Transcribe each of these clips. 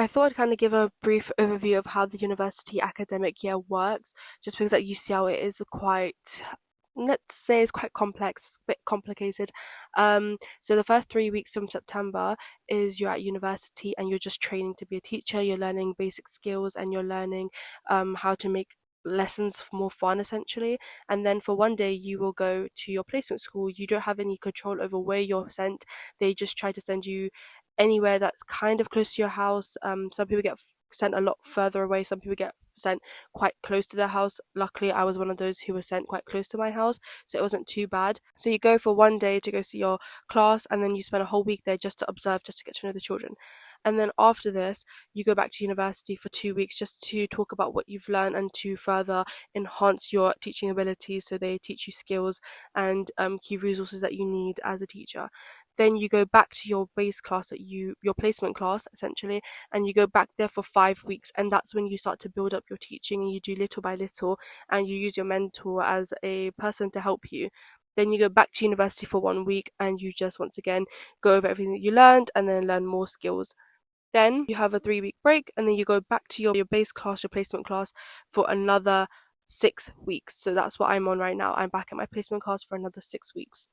I thought I'd kind of give a brief overview of how the university academic year works, just because at UCL it is quite, let's say, it's quite complex, it's a bit complicated. So the first 3 weeks from September is you're at university and you're just training to be a teacher. You're learning basic skills and you're learning how to make lessons more fun essentially. And then for one day you will go to your placement school. You don't have any control over where you're sent. They just try to send you anywhere that's kind of close to your house. Some people get sent a lot further away. Some people get sent quite close to their house. Luckily, I was one of those who was sent quite close to my house, so it wasn't too bad. So you go for one day to go see your class, and then you spend a whole week there just to observe, just to get to know the children. And then after this, you go back to university for 2 weeks just to talk about what you've learned and to further enhance your teaching abilities. So they teach you skills and key resources that you need as a teacher. Then you go back to your base class your placement class essentially, and you go back there for 5 weeks, and that's when you start to build up your teaching and you do little by little, and you use your mentor as a person to help you. Then you go back to university for 1 week and you just once again go over everything that you learned and then learn more skills. Then you have a 3 week break and then you go back to your base class, your placement class for another 6 weeks. So that's what I'm on right now. I'm back at my placement class for another 6 weeks.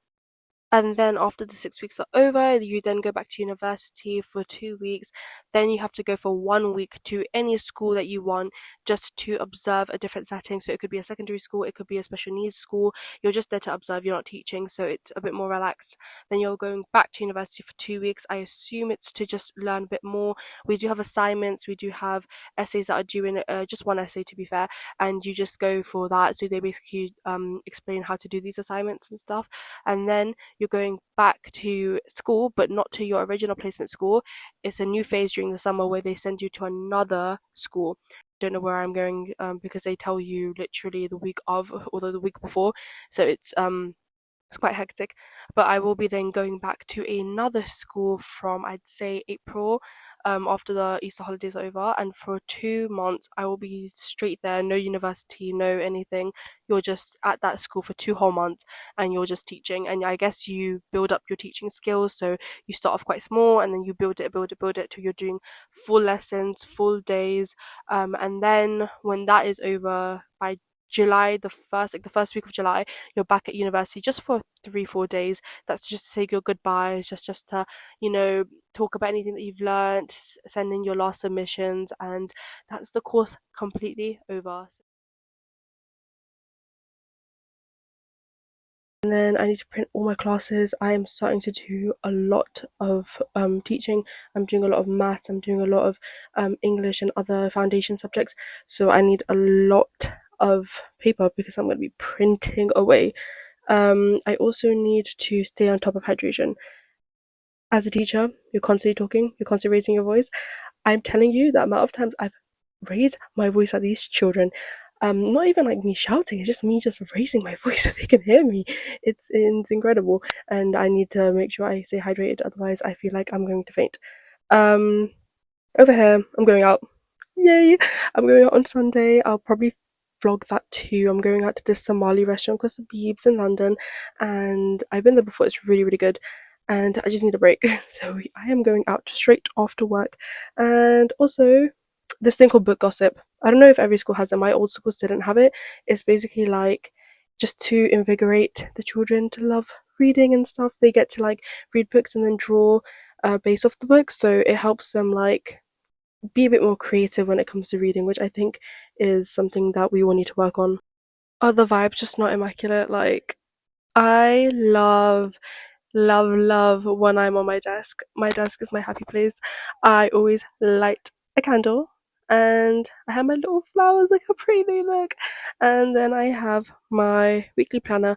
And then after the 6 weeks are over, you then go back to university for 2 weeks. Then you have to go for 1 week to any school that you want just to observe a different setting. So it could be a secondary school, it could be a special needs school. You're just there to observe, you're not teaching, so it's a bit more relaxed. Then you're going back to university for 2 weeks. I assume it's to just learn a bit more. We do have assignments, we do have essays that are due in, just one essay to be fair, and you just go for that. So they basically explain how to do these assignments and stuff. And then you're going back to school, but not to your original placement school. It's a new phase during the summer where they send you to another school. Don't know where I'm going because they tell you literally the week of or the week before. So it's quite hectic, but I will be then going back to another school from I'd say April, after the Easter holidays are over, and for 2 months I will be straight there, no university, no anything. You're just at that school for 2 whole months and you're just teaching, and I guess you build up your teaching skills. So you start off quite small and then you build it till you're doing full lessons, full days, and then when that is over by July the 1st, like the first week of July, you're back at university just for 3-4 days. That's just to say your goodbyes, just to, talk about anything that you've learned, send in your last submissions, and that's the course completely over. And then I need to print all my classes. I am starting to do a lot of teaching. I'm doing a lot of maths, I'm doing a lot of English and other foundation subjects. So I need a lot of paper because I'm going to be printing away. I also need to stay on top of hydration. As a teacher, you're constantly talking, you're constantly raising your voice. I'm telling you, the amount of times I've raised my voice at these children, not even like me shouting, it's just me just raising my voice so they can hear me. It's incredible, and I need to make sure I stay hydrated, otherwise I feel like I'm going to faint. Over here, I'm going out. Yay! I'm going out on Sunday. I'll probably vlog that too. I'm going out to this Somali restaurant called the Beebs in London, and I've been there before. It's really, really good, and I just need a break. So I am going out straight after work. And also this thing called book gossip. I don't know if every school has it. My old schools didn't have it. It's basically like just to invigorate the children to love reading and stuff. They get to like read books and then draw based off the books, so it helps them like be a bit more creative when it comes to reading, which I think is something that we all need to work on. Are the vibes just not immaculate? Like, I love when I'm on my desk. My desk is my happy place. I always light a candle and I have my little flowers, like how pretty they look. And then I have my weekly planner.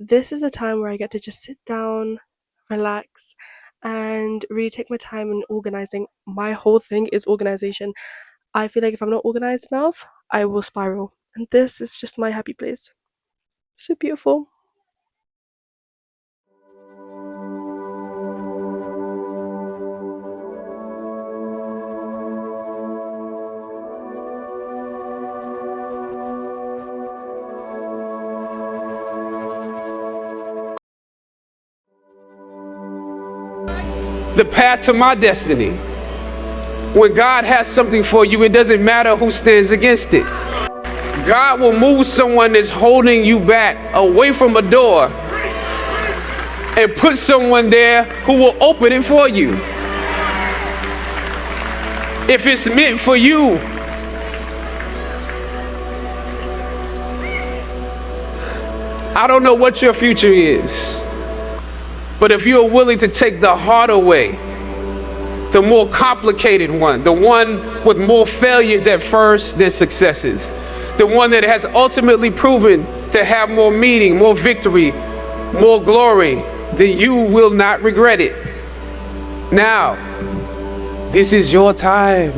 This is a time where I get to just sit down, relax, and really take my time in organizing. My whole thing is organization. I feel like if I'm not organized enough, I will spiral. And this is just my happy place. So beautiful. The path to my destiny When God has something for you, it doesn't matter who stands against it. God will move someone that's holding you back away from a door and put someone there who will open it for you. If it's meant for you, I don't know what your future is, but if you're willing to take the harder way, the more complicated one, the one with more failures at first than successes, the one that has ultimately proven to have more meaning, more victory, more glory, then you will not regret it. Now, this is your time.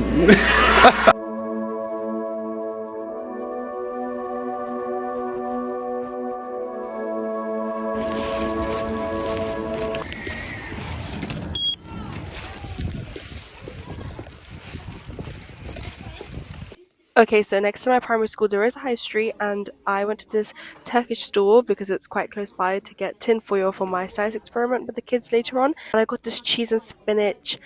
Okay, so next to my primary school there is a high street, and I went to this Turkish store because it's quite close by to get tin foil for my science experiment with the kids later on. And I got this cheese and spinach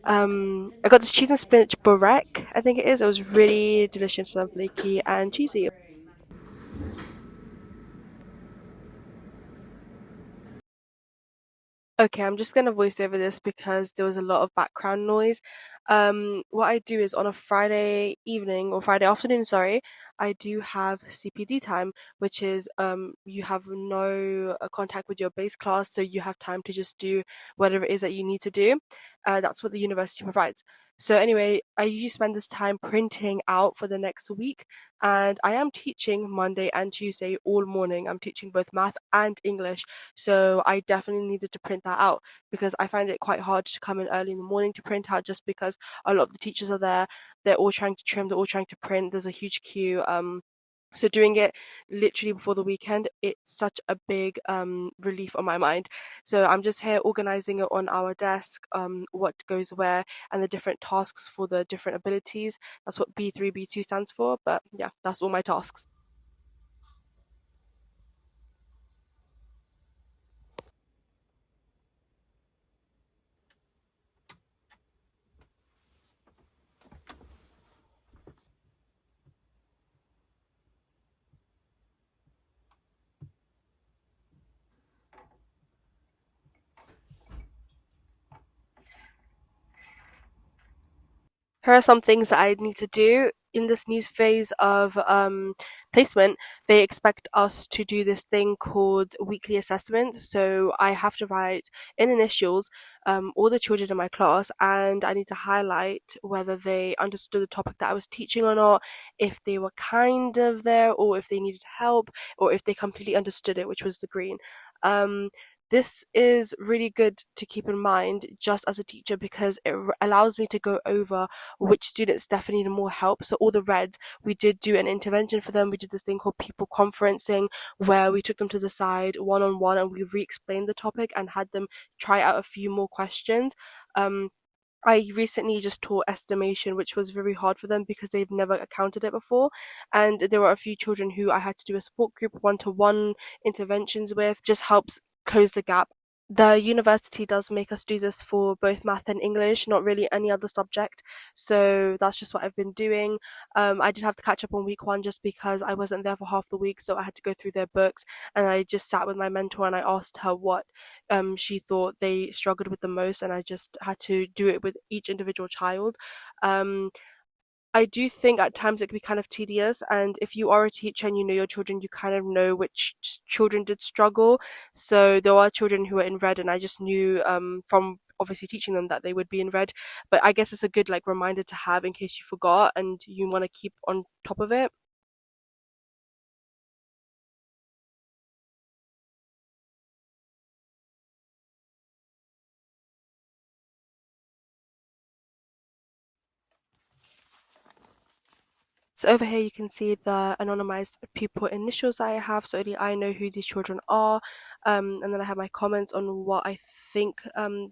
burek, I think it is. It was really delicious and flaky and cheesy. Okay, I'm just gonna voice over this because there was a lot of background noise. What I do is on a Friday evening or Friday afternoon, sorry, I do have CPD time, which is you have no contact with your base class, so you have time to just do whatever it is that you need to do. That's what the university provides. So anyway, I usually spend this time printing out for the next week, and I am teaching Monday and Tuesday all morning. I'm teaching both math and English. So I definitely needed to print that out because I find it quite hard to come in early in the morning to print out just because a lot of the teachers are there. They're all trying to trim, they're all trying to print. There's a huge queue. So doing it literally before the weekend, it's such a big relief on my mind. So I'm just here organizing it on our desk, what goes where and the different tasks for the different abilities. That's what B3, B2 stands for. But yeah, that's all my tasks. Here are some things that I need to do in this new phase of placement. They expect us to do this thing called weekly assessment. So I have to write in initials all the children in my class, and I need to highlight whether they understood the topic that I was teaching or not, if they were kind of there, or if they needed help, or if they completely understood it, which was the green. Um, this is really good to keep in mind just as a teacher because it allows me to go over which students definitely need more help. So all the reds, we did do an intervention for them. We did this thing called people conferencing where we took them to the side one on one and we re-explained the topic and had them try out a few more questions. Um, I recently just taught estimation, which was very hard for them because they've never accounted it before. And there were a few children who I had to do a support group one-to-one interventions with, just helps close the gap. The university does make us do this for both math and English, not really any other subject. So that's just what I've been doing. I did have to catch up on week one just because I wasn't there for half the week, so I had to go through their books. And I just sat with my mentor and I asked her what she thought they struggled with the most, and I just had to do it with each individual child. Um, I do think at times it can be kind of tedious, and if you are a teacher and you know your children, you kind of know which children did struggle. So there are children who are in red, and I just knew from obviously teaching them that they would be in red. But I guess it's a good like reminder to have in case you forgot and you want to keep on top of it. So over here you can see the anonymized pupil initials that I have, so only I know who these children are. And then I have my comments on what I think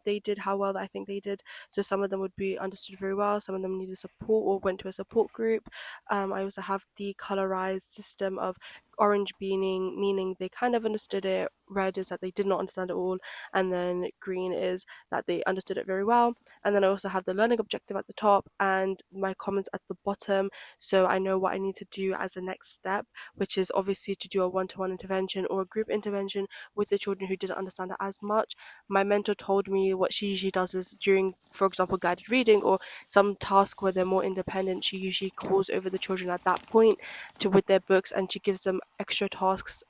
they did, how well that I think they did. So some of them would be understood very well, some of them needed support or went to a support group. I also have the colorized system of orange meaning they kind of understood it, red is that they did not understand it all, and then green is that they understood it very well. And then I also have the learning objective at the top and my comments at the bottom, so I know what I need to do as a next step, which is obviously to do a one-to-one intervention or a group intervention with the children who didn't understand it as much. My mentor told me what she usually does is during, for example, guided reading or some task where they're more independent, she usually calls over the children at that point to with their books, and she gives them extra tasks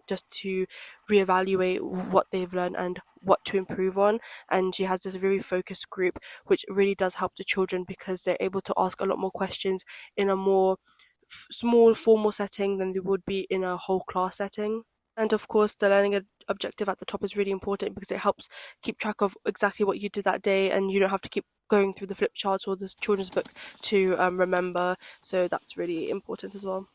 just to reevaluate what they've learned and what to improve on. And she has this very focused group, which really does help the children because they're able to ask a lot more questions in a more small formal setting than they would be in a whole class setting. And of course, the learning objective at the top is really important because it helps keep track of exactly what you did that day, and you don't have to keep going through the flip charts or the children's book to remember. So that's really important as well.